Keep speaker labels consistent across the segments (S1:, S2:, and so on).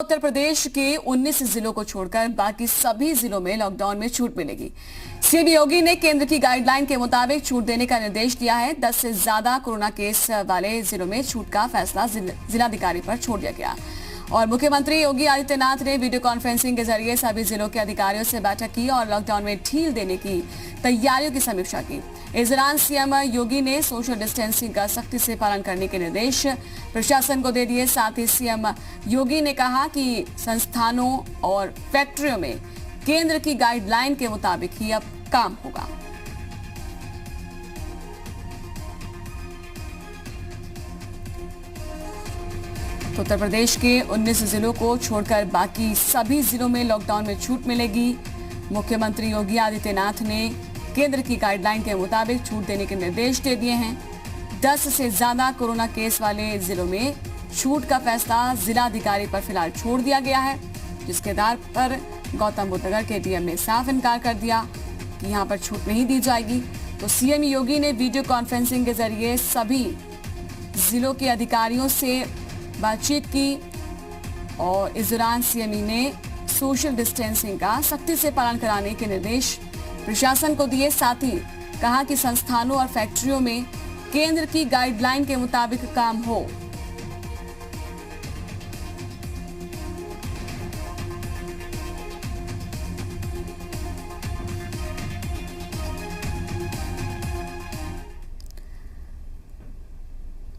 S1: उत्तर प्रदेश के 19 जिलों को छोड़कर बाकी सभी जिलों में लॉकडाउन में छूट मिलेगी। सीएम योगी ने केंद्र की गाइडलाइन के मुताबिक छूट देने का निर्देश दिया है। 10 से ज्यादा कोरोना केस वाले जिलों में छूट का फैसला जिलाधिकारी पर छोड़ दिया गया। और मुख्यमंत्री योगी आदित्यनाथ ने वीडियो कॉन्फ्रेंसिंग के जरिए सभी जिलों के अधिकारियों से बैठक की और लॉकडाउन में ढील देने की तैयारियों की समीक्षा की। इस दौरान सीएम योगी ने सोशल डिस्टेंसिंग का सख्ती से पालन करने के निर्देश प्रशासन को दे दिए। साथ ही सीएम योगी ने कहा कि संस्थानों और फैक्ट्रियों में केंद्र की गाइडलाइन के मुताबिक ही अब काम होगा। तो उत्तर प्रदेश के 19 जिलों को छोड़कर बाकी सभी जिलों में लॉकडाउन में छूट मिलेगी। मुख्यमंत्री योगी आदित्यनाथ ने केंद्र की गाइडलाइन के मुताबिक छूट देने के निर्देश दे दिए हैं। 10 से ज्यादा कोरोना केस वाले जिलों में छूट का फैसला जिलाधिकारी पर फिलहाल छोड़ दिया गया है, जिसके आधार पर गौतम बुद्ध नगर के डीएम ने साफ इनकार कर दिया कि यहां पर छूट नहीं दी जाएगी। तो सीएम योगी ने वीडियो कॉन्फ्रेंसिंग के जरिए सभी जिलों के अधिकारियों से बातचीत की और इस दौरान सीएम ने सोशल डिस्टेंसिंग का सख्ती से पालन कराने के निर्देश प्रशासन को दिए। साथ ही कहा कि संस्थानों और फैक्ट्रियों में केंद्र की गाइडलाइन के मुताबिक काम हो।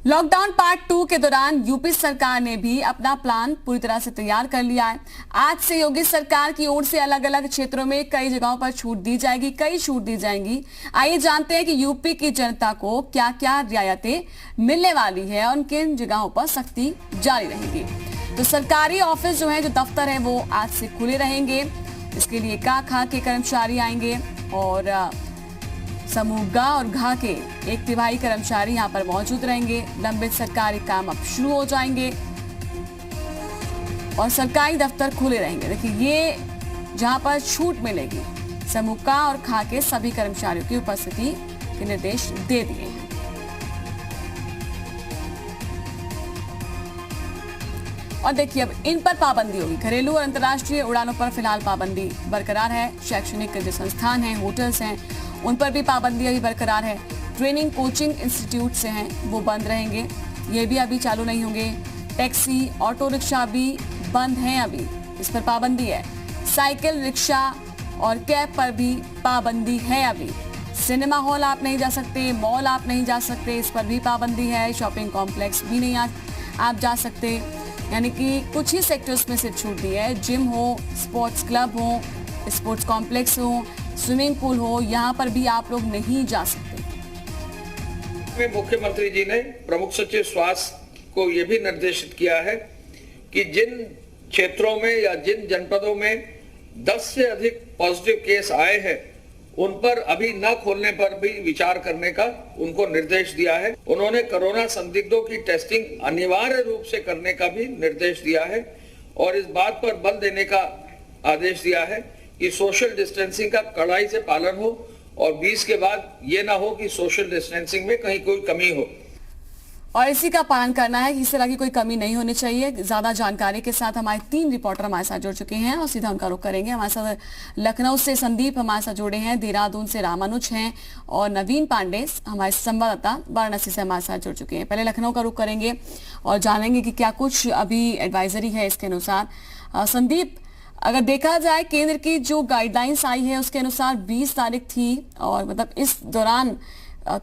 S1: लॉकडाउन पार्ट 2 के दौरान यूपी सरकार ने भी अपना प्लान पूरी तरह से तैयार कर लिया है। आज से योगी सरकार की ओर से अलग अलग क्षेत्रों में कई जगहों पर छूट दी जाएगी, कई छूट दी जाएंगी। आइए जानते हैं कि यूपी की जनता को क्या क्या रियायतें मिलने वाली है और किन जगहों पर सख्ती जारी रहेगी। तो सरकारी ऑफिस जो है, जो दफ्तर है, वो आज से खुले रहेंगे। इसके लिए का के कर्मचारी आएंगे और समूह ग और घ के 1/3 कर्मचारी यहां पर मौजूद रहेंगे। लंबित सरकारी काम अब शुरू हो जाएंगे और सरकारी दफ्तर खुले रहेंगे। देखिए, ये जहां पर छूट मिलेगी, समूह क और ख के सभी कर्मचारियों की उपस्थिति के निर्देश दे दिए हैं। और देखिए, अब इन पर पाबंदी होगी। घरेलू और अंतर्राष्ट्रीय उड़ानों पर फिलहाल पाबंदी बरकरार है। शैक्षणिक जो संस्थान हैं, होटल्स हैं, उन पर भी पाबंदी अभी बरकरार है। ट्रेनिंग कोचिंग इंस्टीट्यूट से हैं, वो बंद रहेंगे, ये भी अभी चालू नहीं होंगे। टैक्सी ऑटो रिक्शा भी बंद हैं, अभी इस पर पाबंदी है। साइकिल रिक्शा और कैब पर भी पाबंदी है अभी। सिनेमा हॉल आप नहीं जा सकते, मॉल आप नहीं जा सकते, इस पर भी पाबंदी है। शॉपिंग कॉम्प्लेक्स भी नहीं आप जा सकते, यानी कि कुछ ही सेक्टर्स में से छूट दी है। जिम हो, स्पोर्ट्स क्लब हो, स्पोर्ट्स कॉम्प्लेक्स हो, स्विमिंग पूल हो, यहाँ पर भी आप लोग नहीं जा सकते।
S2: मुख्यमंत्री जी ने प्रमुख सचिव स्वास्थ्य को यह भी निर्देशित किया है कि जिन क्षेत्रों में या जिन जनपदों में 10 से अधिक पॉजिटिव केस आए हैं, उन पर अभी न खोलने पर भी विचार करने का उनको निर्देश दिया है। उन्होंने कोरोना संदिग्धों की टेस्टिंग अनिवार्य रूप से करने का भी निर्देश दिया है और इस बात पर बल देने का आदेश दिया है कि सोशल डिस्टेंसिंग का कड़ाई से पालन हो और 20 के बाद ये ना हो कि सोशल डिस्टेंसिंग में कहीं कोई कमी हो।
S1: और इसी का पालन करना है कि इस तरह की कोई कमी नहीं होनी चाहिए। ज्यादा जानकारी के साथ हमारे 3 रिपोर्टर हमारे साथ जुड़ चुके हैं और सीधा उनका रुख करेंगे। हमारे साथ लखनऊ से संदीप हमारे साथ जुड़े हैं, देहरादून से रामानुज हैं और नवीन पांडे हमारे संवाददाता वाराणसी से हमारे साथ जुड़ चुके हैं। पहले लखनऊ का रुख करेंगे और जानेंगे कि क्या कुछ अभी एडवाइजरी है इसके अनुसार। संदीप, अगर देखा जाए केंद्र की जो गाइडलाइंस आई है उसके अनुसार 20 तारीख थी और मतलब इस दौरान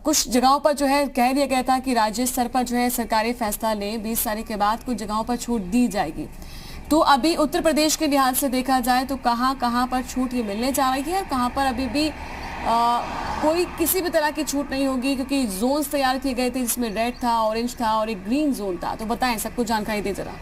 S1: कुछ जगहों पर जो है कह दिया गया था कि राज्य स्तर पर जो है सरकारी फैसला ले, 20 तारीख के बाद कुछ जगहों पर छूट दी जाएगी। तो अभी उत्तर प्रदेश के लिहाज से देखा जाए तो कहां पर छूट ये मिलने जा रही है और कहां पर अभी भी कोई किसी भी तरह की छूट नहीं होगी, क्योंकि जोन्स तैयार किए गए थे जिसमें रेड था, ऑरेंज था और एक ग्रीन जोन था। तो बताएं, सबको जानकारी दे जरा।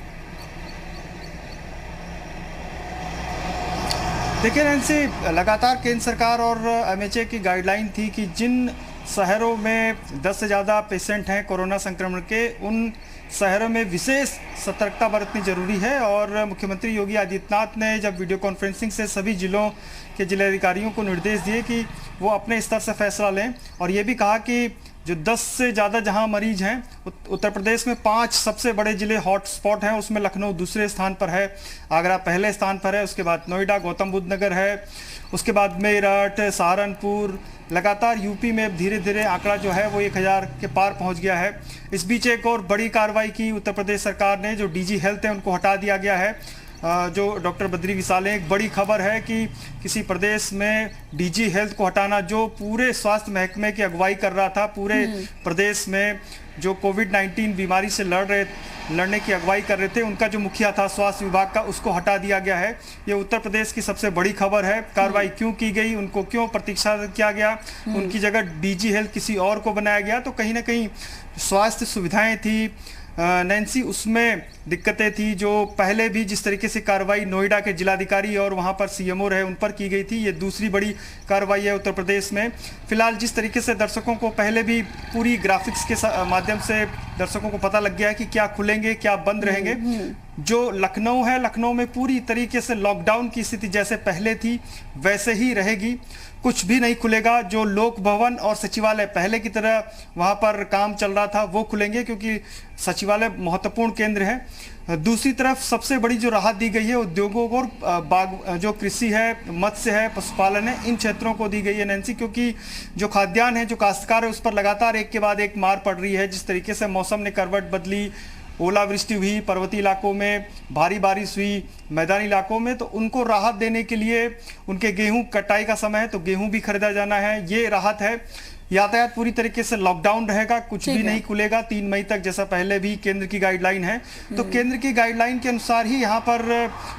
S3: देखिए नैन्सी, लगातार केंद्र सरकार और एमएचए की गाइडलाइन थी कि जिन शहरों में 10 से ज़्यादा पेशेंट हैं कोरोना संक्रमण के, उन शहरों में विशेष सतर्कता बरतनी जरूरी है। और मुख्यमंत्री योगी आदित्यनाथ ने जब वीडियो कॉन्फ्रेंसिंग से सभी जिलों के जिलाधिकारियों को निर्देश दिए कि वो अपने स्तर से फैसला लें और ये भी कहा कि जो 10 से ज़्यादा जहां मरीज हैं, उत्तर प्रदेश में 5 सबसे बड़े जिले हॉट स्पॉट हैं, उसमें लखनऊ दूसरे स्थान पर है, आगरा पहले स्थान पर है, उसके बाद नोएडा, गौतम बुद्ध नगर है, उसके बाद मेरठ, सहारनपुर, लगातार यूपी में धीरे धीरे आंकड़ा जो है वो 1000 के पार पहुंच गया है। इस बीच एक और बड़ी कार्रवाई की उत्तर प्रदेश सरकार ने, जो डीजी हेल्थ है उनको हटा दिया गया है। जो डॉक्टर बद्री विशाल है, एक बड़ी खबर है कि किसी प्रदेश में डीजी हेल्थ को हटाना, जो पूरे स्वास्थ्य महकमे की अगुवाई कर रहा था, पूरे प्रदेश में जो कोविड-19 बीमारी से लड़ने की अगुवाई कर रहे थे, उनका जो मुखिया था स्वास्थ्य विभाग का, उसको हटा दिया गया है। ये उत्तर प्रदेश की सबसे बड़ी खबर है। कार्रवाई क्यों की गई, उनको क्यों प्रतीक्षा किया गया, उनकी जगह डीजी हेल्थ किसी और को बनाया गया, तो कहीं ना कहीं स्वास्थ्य सुविधाएं थी नैन्सी, उसमें दिक्कतें थी। जो पहले भी जिस तरीके से कार्रवाई नोएडा के जिलाधिकारी और वहां पर सीएमओ रहे उन पर की गई थी, ये दूसरी बड़ी कार्रवाई है उत्तर प्रदेश में। फिलहाल जिस तरीके से दर्शकों को पहले भी पूरी ग्राफिक्स के माध्यम से दर्शकों को पता लग गया है कि क्या खुलेंगे क्या बंद रहेंगे। जो लखनऊ है, लखनऊ में पूरी तरीके से लॉकडाउन की स्थिति जैसे पहले थी वैसे ही रहेगी, कुछ भी नहीं खुलेगा। जो लोक भवन और सचिवालय पहले की तरह वहां पर काम चल रहा था वो खुलेंगे, क्योंकि सचिवालय महत्वपूर्ण केंद्र है। दूसरी तरफ सबसे बड़ी जो राहत दी गई है उद्योगों को और जो कृषि है, मत्स्य है, पशुपालन है, इन क्षेत्रों को दी गई है नैन्सी, क्योंकि जो खाद्यान्न है, जो काश्तकार है, उस पर लगातार एक के बाद एक मार पड़ रही है। जिस तरीके से मौसम ने करवट बदली, ओलावृष्टि हुई, पर्वतीय इलाकों में भारी बारिश हुई, मैदानी इलाकों में, तो उनको राहत देने के लिए उनके गेहूं कटाई का समय है तो गेहूं भी खरीदा जाना है, ये राहत है। यातायात पूरी तरीके से लॉकडाउन रहेगा, कुछ भी नहीं खुलेगा 3 मई तक, जैसा पहले भी केंद्र की गाइडलाइन है। तो केंद्र की गाइडलाइन के अनुसार ही यहाँ पर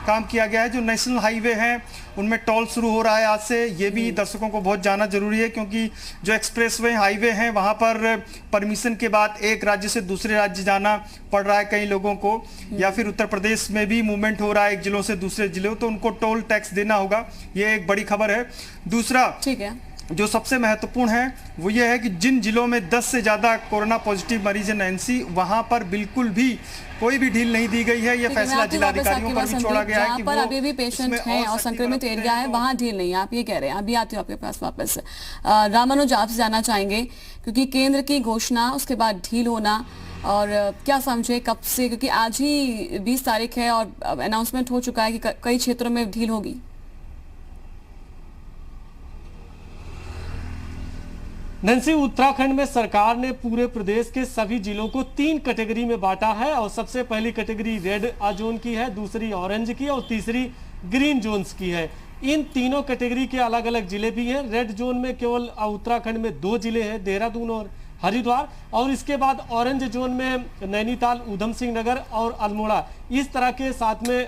S3: काम किया गया है। जो नेशनल हाईवे हैं उनमें टोल शुरू हो रहा है आज से, ये भी दर्शकों को बहुत जानना जरूरी है, क्योंकि जो एक्सप्रेसवे हाईवे हैं वहाँ पर परमिशन के बाद एक राज्य से दूसरे राज्य जाना पड़ रहा है कई लोगों को, या फिर उत्तर प्रदेश में भी मूवमेंट हो रहा है एक जिलों से दूसरे जिलों, तो उनको टोल टैक्स देना होगा। ये एक बड़ी खबर है। दूसरा
S1: ठीक है,
S3: जो सबसे महत्वपूर्ण है वो ये है कि जिन जिलों में 10 से ज्यादा कोरोना पॉजिटिव मरीज है नैन्सी, वहां पर बिल्कुल भी कोई भी ढील नहीं दी गई है। ये फैसला जिलाधिकारियों पर भी छोड़ा गया है कि
S1: पर अभी भी पेशेंट हैं और संक्रमित एरिया है, वहां ढील नहीं है, आप ये कह रहे हैं। अभी आती हूँ आपके पास वापस। रामानुज, आपसे जानना चाहेंगे, क्योंकि केंद्र की घोषणा, उसके बाद ढील होना, और क्या समझे कब से, क्योंकि आज ही 20 तारीख है और अनाउंसमेंट हो चुका है कि कई क्षेत्रों में ढील होगी।
S4: नैन्सी, उत्तराखंड में सरकार ने पूरे प्रदेश के सभी जिलों को 3 कैटेगरी में बांटा है, और सबसे पहली कैटेगरी रेड जोन की है, दूसरी ऑरेंज की और तीसरी ग्रीन जोन्स की है। इन तीनों कैटेगरी के अलग अलग जिले भी हैं। रेड जोन में केवल उत्तराखंड में 2 जिले हैं, देहरादून और हरिद्वार, और इसके बाद ऑरेंज जोन में नैनीताल, ऊधम सिंह नगर और अल्मोड़ा, इस तरह के साथ में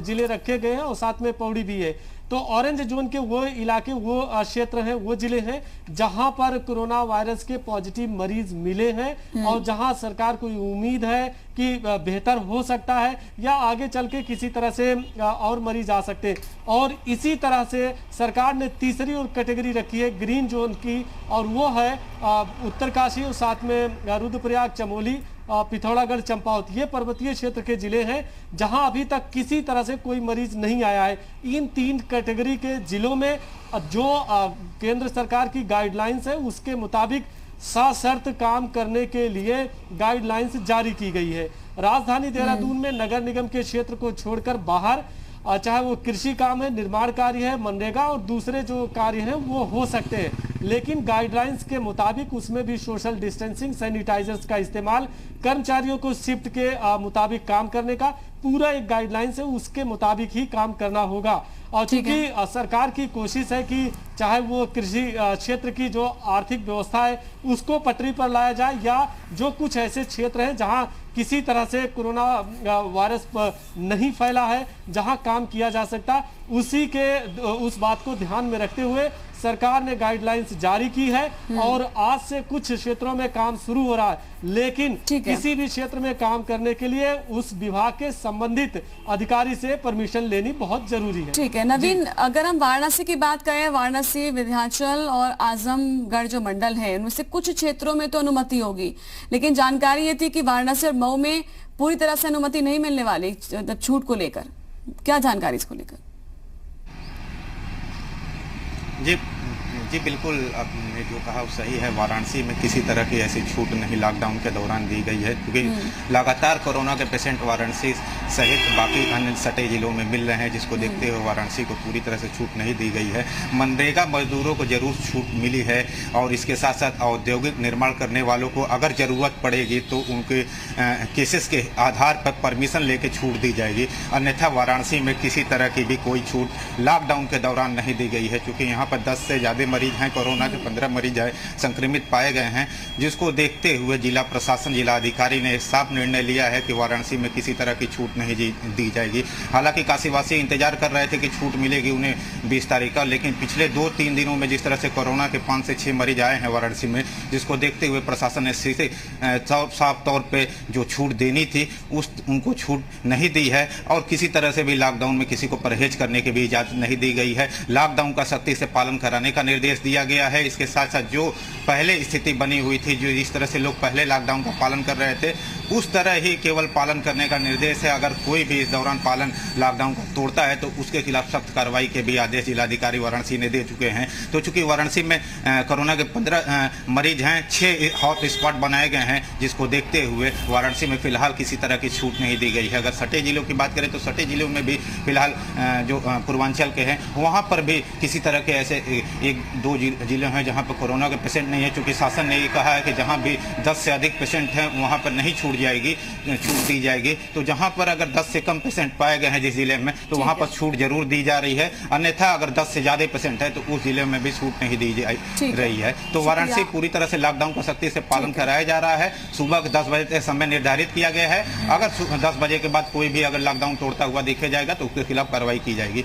S4: जिले रखे गए हैं, और साथ में पौड़ी भी है। तो ऑरेंज जोन के वो इलाके, वो क्षेत्र हैं, वो जिले हैं जहां पर कोरोना वायरस के पॉजिटिव मरीज मिले हैं, और जहां सरकार को उम्मीद है कि बेहतर हो सकता है या आगे चल के किसी तरह से और मरीज आ सकते हैं। और इसी तरह से सरकार ने तीसरी और कैटेगरी रखी है ग्रीन जोन की, और वो है उत्तरकाशी और साथ में रुद्रप्रयाग, चमोली, पिथौरागढ़, चंपावत, ये पर्वतीय क्षेत्र के जिले हैं जहां अभी तक किसी तरह से कोई मरीज नहीं आया है। इन 3 कैटेगरी के जिलों में जो केंद्र सरकार की गाइडलाइंस है उसके मुताबिक सशर्त काम करने के लिए गाइडलाइंस जारी की गई है। राजधानी देहरादून में नगर निगम के क्षेत्र को छोड़कर बाहर, चाहे वो कृषि काम है, निर्माण कार्य है, मनरेगा और दूसरे जो कार्य हैं वो हो सकते हैं, लेकिन गाइडलाइंस के मुताबिक उसमें भी सोशल डिस्टेंसिंग, सैनिटाइजर्स का इस्तेमाल, कर्मचारियों को शिफ्ट के मुताबिक काम करने का पूरा एक गाइडलाइंस है, उसके मुताबिक ही काम करना होगा। और चूंकि सरकार की कोशिश है कि चाहे वो कृषि क्षेत्र की जो आर्थिक व्यवस्था है उसको पटरी पर लाया जाए, या जो कुछ ऐसे क्षेत्र हैं जहां किसी तरह से कोरोना वायरस नहीं फैला है, जहां काम किया जा सकता, उस बात को ध्यान में रखते हुए सरकार ने गाइडलाइंस जारी की है। और आज से कुछ क्षेत्रों में काम शुरू हो रहा है, लेकिन किसी भी क्षेत्र में काम करने के लिए उस विभाग के संबंधित अधिकारी से परमिशन लेनी बहुत जरूरी है।
S1: ठीक है नवीन, अगर हम वाराणसी की बात करें, वाराणसी, विंध्याचल और आजमगढ़ जो मंडल है, उनमें से कुछ क्षेत्रों में तो अनुमति होगी, लेकिन जानकारी ये थी कि वाराणसी और मऊ में पूरी तरह से अनुमति नहीं मिलने वाली छूट को लेकर, क्या जानकारी इसको लेकर?
S3: जी
S5: जी बिल्कुल, आपने जो कहा वो सही है। वाराणसी में किसी तरह की ऐसी छूट नहीं लॉकडाउन के दौरान दी गई है, क्योंकि लगातार कोरोना के पेशेंट वाराणसी सहित बाकी अन्य सटे जिलों में मिल रहे हैं, जिसको देखते हुए वाराणसी को पूरी तरह से छूट नहीं दी गई है। मनरेगा मजदूरों को जरूर छूट मिली है और इसके साथ साथ औद्योगिक निर्माण करने वालों को अगर ज़रूरत पड़ेगी तो उनके केसेस के आधार पर परमिशन लेके छूट दी जाएगी। अन्यथा वाराणसी में किसी तरह की भी कोई छूट लॉकडाउन के दौरान नहीं दी गई है, क्योंकि यहाँ पर 10 से ज़्यादा मरीज हैं, कोरोना के 15 मरीज संक्रमित पाए गए हैं, जिसको देखते हुए जिला प्रशासन, जिला अधिकारी ने एक साफ निर्णय लिया है कि वाराणसी में किसी तरह की छूट नहीं दी जाएगी। हालांकि काशीवासी इंतजार कर रहे थे कि छूट मिलेगी उन्हें 20 तारीख का, लेकिन पिछले 2-3 दिनों में जिस तरह से कोरोना के 5 से 6 मरीज आए हैं वाराणसी में, जिसको देखते हुए प्रशासन ने सीधे साफ तौर पर जो छूट देनी थी उनको छूट नहीं दी है और किसी तरह से भी लॉकडाउन में किसी को परहेज करने की भी इजाज़त नहीं दी गई है। लॉकडाउन का सख्ती से पालन कराने का निर्देश दिया गया है। इसके साथ साथ जो पहले स्थिति बनी हुई थी, जो जिस तरह से लोग पहले लॉकडाउन का पालन कर रहे थे, उस तरह ही केवल पालन करने का निर्देश है। अगर कोई भी इस दौरान पालन लॉकडाउन का तोड़ता है तो उसके खिलाफ सख्त कार्रवाई के भी आदेश जिलाधिकारी वाराणसी ने दे चुके हैं। तो चूंकि वाराणसी में कोरोना के 15 मरीज हैं, 6 हॉट स्पॉट बनाए गए हैं, जिसको देखते हुए वाराणसी में फिलहाल किसी तरह की छूट नहीं दी गई है। अगर सटे जिलों की बात करें तो सटे जिलों में भी फिलहाल जो पूर्वांचल के हैं वहाँ पर भी किसी तरह के ऐसे 1-2 जिले हैं जहाँ पर कोरोना के पेशेंट नहीं है। चूँकि शासन ने ये कहा है कि जहाँ भी 10 से अधिक पेशेंट हैं वहाँ पर नहीं छूट दी जाएगी। तो जहाँ पर अगर 10 से कम पेशेंट पाए गए हैं जिस जिले में, तो वहाँ पर छूट जरूर दी जा रही है। अन्यथा अगर 10 से ज़्यादा पेशेंट है तो उस जिले में भी छूट नहीं दी जा रही है। तो वाराणसी पूरी तरह से लॉकडाउन का सख्ती से पालन कराया जा रहा है। सुबह 10 बजे तक समय निर्धारित किया गया है। अगर 10 बजे के बाद कोई भी अगर लॉकडाउन तोड़ता हुआ देखे जाएगा तो उसके खिलाफ कार्रवाई की जाएगी।